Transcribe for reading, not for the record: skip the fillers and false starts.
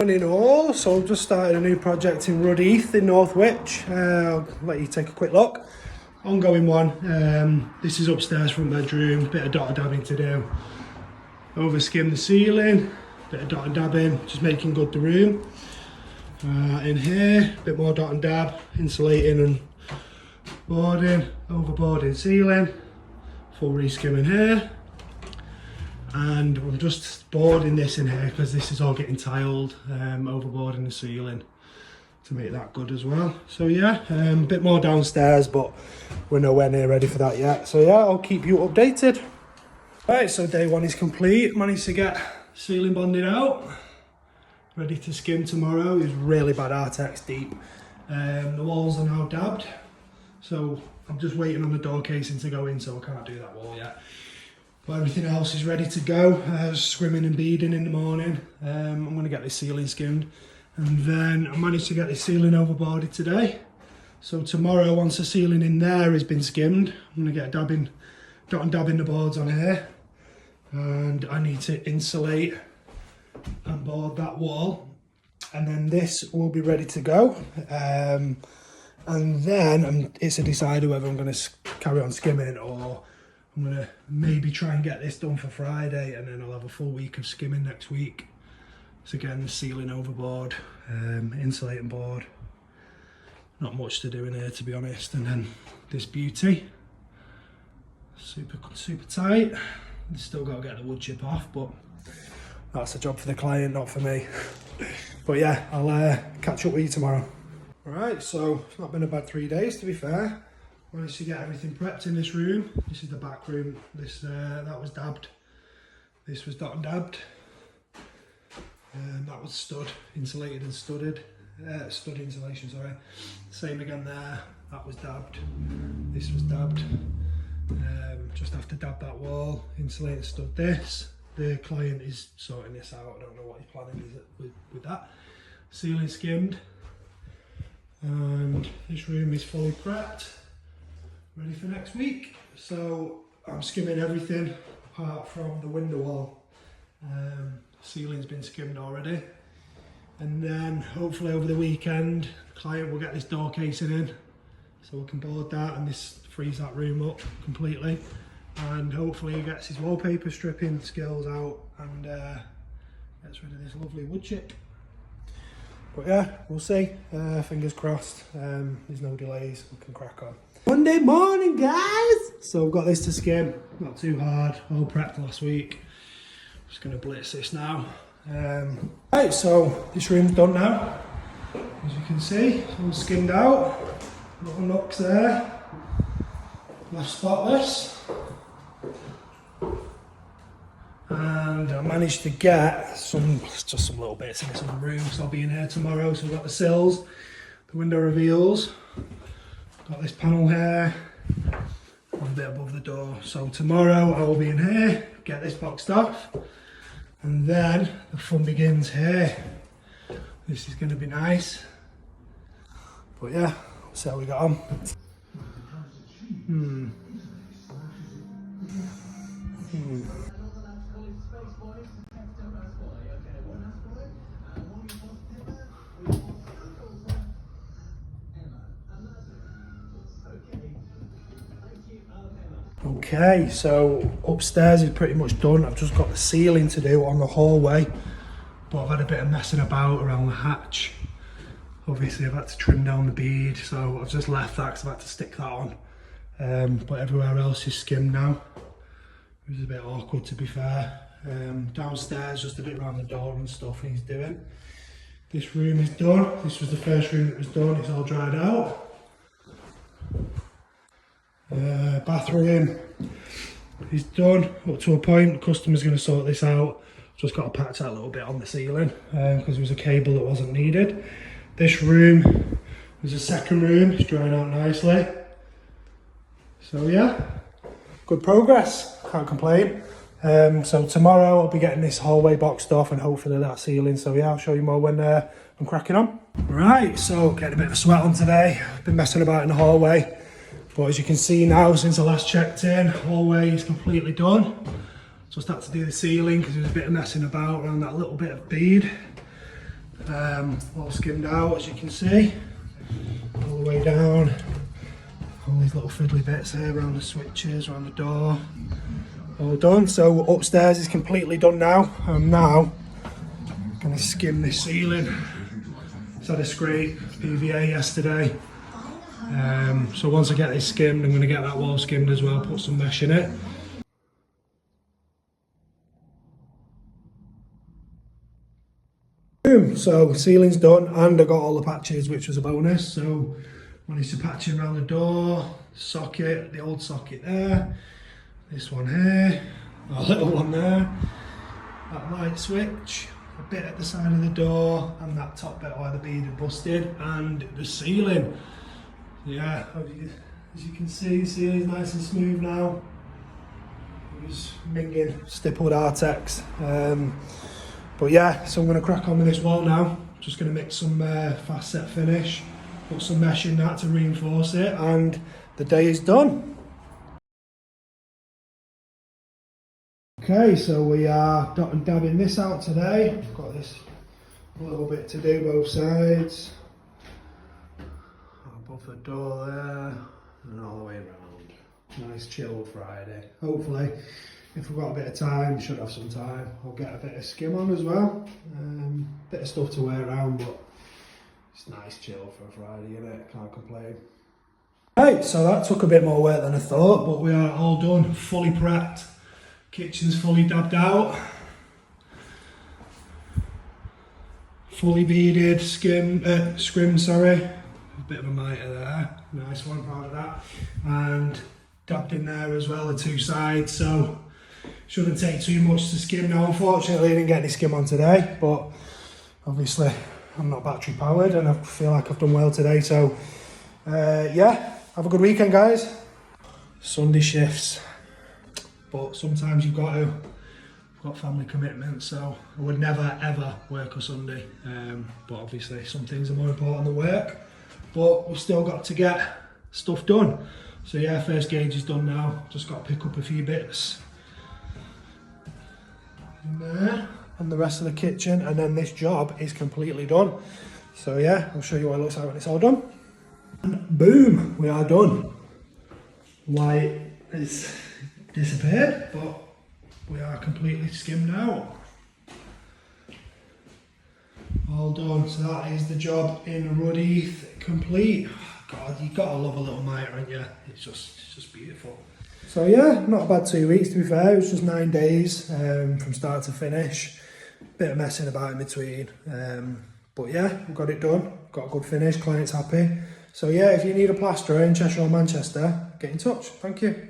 Morning all, so I've just started a new project in Rudheath in Northwich. I'll let you take a quick look. Ongoing one. This is upstairs from bedroom, bit of dot and dabbing to do. Over skim the ceiling, bit of dot and dabbing, just making good the room. In here, bit more dot and dab, insulating and boarding, overboarding ceiling, full re-skimming here. And I'm just boarding this in here because this is all getting tiled, overboarding the ceiling to make that good as well. So yeah, a bit more downstairs, but we're nowhere near ready for that yet. So yeah, I'll keep you updated. Right, so day one is complete. Managed to get ceiling bonded out, ready to skim tomorrow. It was really bad Artex deep. The walls are now dabbed, so I'm just waiting on the door casing to go in, so I can't do that wall yet. But everything else is ready to go. Swimming and beading in the morning. I'm going to get this ceiling skimmed, and then I managed to get this ceiling overboarded today. So tomorrow, once the ceiling in there has been skimmed, I'm going to get dot and dabbing the boards on here, and I need to insulate and board that wall, and then this will be ready to go. And then it's a decider whether I'm going to carry on skimming, or I'm going to maybe try and get this done for Friday, and then I'll have a full week of skimming next week. So again, the ceiling overboard, insulating board. Not much to do in here, to be honest. And then this beauty, super tight. Still got to get the wood chip off, but that's a job for the client, not for me. But yeah, I'll catch up with you tomorrow. Right, so it's not been a bad 3 days, to be fair. Managed to get everything prepped in this room. This is the back room. This that was dabbed. This was dot and dabbed. That was stud, insulated and studded. Stud insulation, sorry. Same again there. That was dabbed. This was dabbed. Just have to dab that wall, insulate and stud this. The client is sorting this out. I don't know what his planning is with that. Ceiling skimmed. And this room is fully prepped, ready for next week. So I'm skimming everything apart from the window wall. Ceiling's been skimmed already, and then hopefully over the weekend the client will get this door casing in, so we can board that, and this frees that room up completely, and hopefully he gets his wallpaper stripping skills out and gets rid of this lovely wood chip. But yeah, we'll see. Fingers crossed. There's no delays. We can crack on. Monday morning, guys! So I've got this to skim. Not too hard. All prepped last week. Just going to blitz this now. Right, so this room's done now. As you can see, it's all skimmed out. Little nooks there. Left spotless. And I managed to get just some little bits in some room, so I'll be in here tomorrow. So we've got the sills, the window reveals, got this panel here, and a bit above the door. So tomorrow I will be in here, get this boxed off, and then the fun begins here. This is going to be nice. But yeah, we'll see how we got on. Okay, so upstairs is pretty much done. I've just got the ceiling to do on the hallway, but I've had a bit of messing about around the hatch. Obviously I've had to trim down the bead, so I've just left that because I've had to stick that on. But everywhere else is skimmed now. It was a bit awkward, to be fair. Downstairs, just a bit around the door and stuff he's doing. This room is done. This was the first room that was done. It's all dried out. Bathroom is done up to a point. The customer's going to sort this out. Just got to patch that a little bit on the ceiling because there was a cable that wasn't needed. This room was a second room. It's drying out nicely. So yeah, good progress. Can't complain. So tomorrow I'll be getting this hallway boxed off and hopefully that ceiling. So yeah, I'll show you more when I'm cracking on. Right, so getting a bit of a sweat on today. Been messing about in the hallway. But as you can see now, since I last checked in, hallway is completely done. Just had to do the ceiling because there was a bit of messing about around that little bit of bead. All skimmed out, as you can see, all the way down. All these little fiddly bits here around the switches, around the door, all done. So upstairs is completely done now. I'm now going to skim this ceiling. It's had a scrape, PVA yesterday. So once I get this skimmed, I'm going to get that wall skimmed as well, put some mesh in it. Boom, so ceiling's done and I got all the patches, which was a bonus. So managed to patch in around the door, socket, the old socket there, this one here, a little one there, that light switch, a bit at the side of the door, and that top bit where the bead had busted, and the ceiling. Yeah, as you can see, the ceiling's nice and smooth now. It was minging, stippled Artex. But yeah, so I'm going to crack on with this wall now. Just going to mix some fast set finish, put some mesh in that to reinforce it, and the day is done. Okay, so we are dot and dabbing this out today. I've got this little bit to do both sides. Above the door there, and all the way around. Nice chilled Friday. Hopefully, if we've got a bit of time, should have some time, I'll get a bit of skim on as well. Bit of stuff to wear around, but it's nice chill for a Friday, innit? Can't complain. Right, so that took a bit more work than I thought, but we are all done, fully prepped. Kitchen's fully dabbed out. Fully beaded, scrimmed, sorry. A bit of a mitre there, nice one, proud of that. And dabbed in there as well, the two sides, so shouldn't take too much to skim now. Unfortunately I didn't get any skim on today, but obviously I'm not battery powered and I feel like I've done well today, so yeah, have a good weekend guys. Sunday shifts, but sometimes you've got to. I've got family commitments, so I would never ever work a Sunday, but obviously some things are more important than work, but we've still got to get stuff done. So yeah, first gauge is done now, just got to pick up a few bits in there and the rest of the kitchen, and then this job is completely done. So yeah, I'll show you what it looks like when it's all done. And boom, we are done. White has disappeared, but we are completely skimmed out. All done, so that is the job in Rudheath complete. God, you gotta love a little mitre, ain't you? It's just beautiful. So yeah, not a bad 2 weeks to be fair. It was just 9 days from start to finish. Bit of messing about in between, but yeah, we got it done. Got a good finish. Client's happy. So yeah, if you need a plasterer in Cheshire or Manchester, get in touch. Thank you.